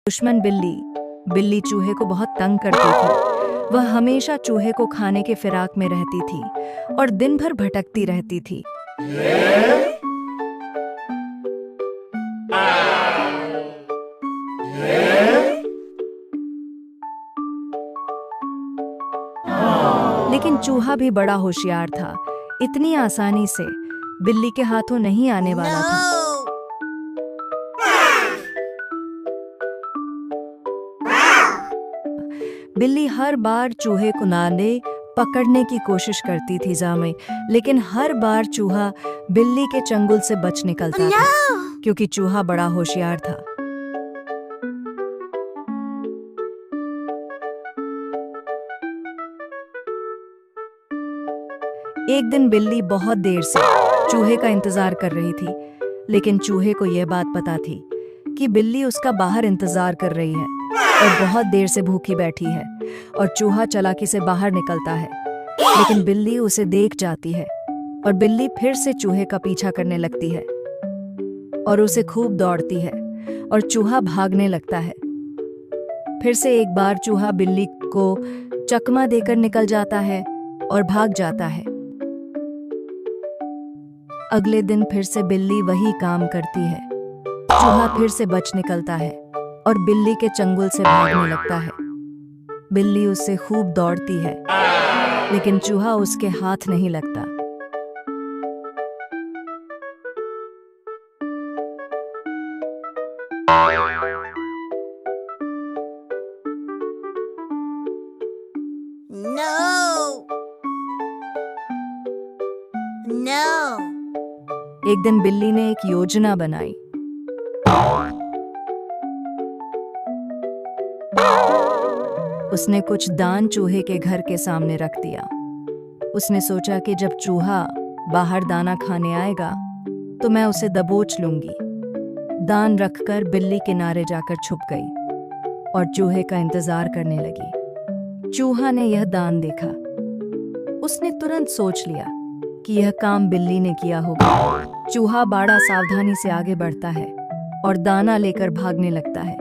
दुश्मन बिल्ली। बिल्ली चूहे को बहुत तंग करती थी। वह हमेशा चूहे को खाने के फिराक में रहती थी और दिन भर भटकती रहती थी। लेकिन चूहा भी बड़ा होशियार था। इतनी आसानी से बिल्ली के हाथों नहीं आने वाला था। बिल्ली हर बार चूहे को नाले पकड़ने की कोशिश करती थी जामे, लेकिन हर बार चूहा बिल्ली के चंगुल से बच निकलता था, क्योंकि चूहा बड़ा होशियार था। एक दिन बिल्ली बहुत देर से चूहे का इंतजार कर रही थी, लेकिन चूहे को यह बात पता थी कि बिल्ली उसका बाहर इंतजार कर रही है और बहुत देर से भूखी बैठी है, और चूहा चालाकी से बाहर निकलता है। लेकिन बिल्ली उसे देख जाती है और बिल्ली फिर से चूहे का पीछा करने लगती है और उसे खूब दौड़ती है और चूहा भागने लगता है। फिर से एक बार चूहा बिल्ली को चकमा देकर निकल जाता है और भाग जाता है। अगले दिन फिर से बिल्ली वही काम करती है। चूहा फिर से बच निकलता है और बिल्ली के चंगुल से भागने लगता है। बिल्ली उससे खूब दौड़ती है, लेकिन चूहा उसके हाथ नहीं लगता। No! No! एक दिन बिल्ली ने एक योजना बनाई। उसने कुछ दान चूहे के घर के सामने रख दिया। उसने सोचा कि जब चूहा बाहर दाना खाने आएगा तो मैं उसे दबोच लूंगी। दान रखकर बिल्ली किनारे जाकर छुप गई और चूहे का इंतजार करने लगी। चूहा ने यह दान देखा। उसने तुरंत सोच लिया कि यह काम बिल्ली ने किया होगा। चूहा बड़ा सावधानी से आगे बढ़ता है और दाना लेकर भागने लगता है।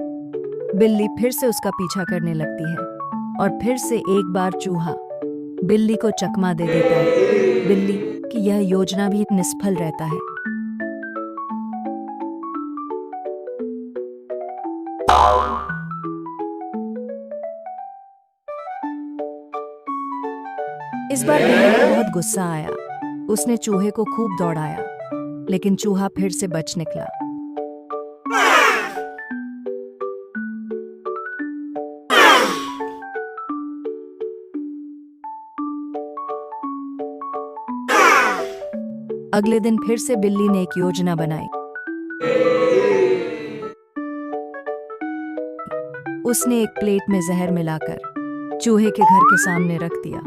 बिल्ली फिर से उसका पीछा करने लगती है और फिर से एक बार चूहा बिल्ली को चकमा दे देता है। बिल्ली की यह योजना भी निष्फल रहता है। इस बार बिल्ली को बहुत गुस्सा आया। उसने चूहे को खूब दौड़ाया, लेकिन चूहा फिर से बच निकला। अगले दिन फिर से बिल्ली ने एक योजना बनाई। उसने एक प्लेट में जहर मिलाकर चूहे के घर के सामने रख दिया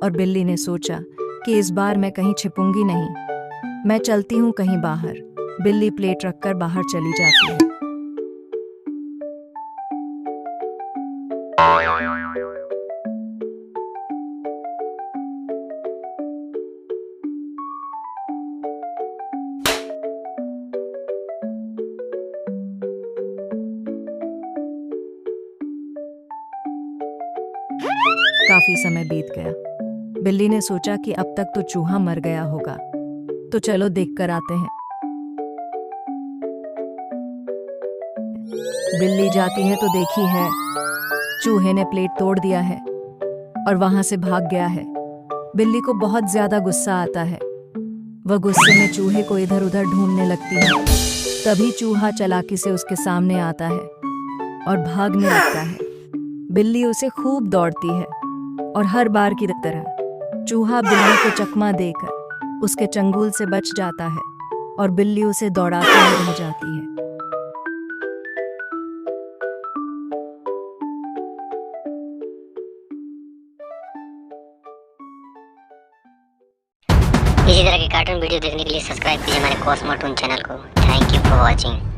और बिल्ली ने सोचा कि इस बार मैं कहीं छिपूंगी नहीं, मैं चलती हूँ कहीं बाहर। बिल्ली प्लेट रखकर बाहर चली जाती है। काफी समय बीत गया। बिल्ली ने सोचा कि अब तक तो चूहा मर गया होगा, तो चलो देखकर आते हैं। बिल्ली जाती है तो देखी है चूहे ने प्लेट तोड़ दिया है और वहां से भाग गया है। बिल्ली को बहुत ज्यादा गुस्सा आता है। वह गुस्से में चूहे को इधर उधर ढूंढने लगती है। तभी चूहा चालाकी से उसके सामने आता है और भागने लगता है। बिल्ली उसे खूब दौड़ती है और हर बार की तरह चूहा बिल्ली को चकमा देकर उसके चंगुल से बच जाता है और बिल्ली उसे दौड़ाती हुई रह जाती है। इसी तरह के कार्टून वीडियो देखने के लिए सब्सक्राइब कीजिए हमारे कॉस्मोटून चैनल को। Thank you for watching.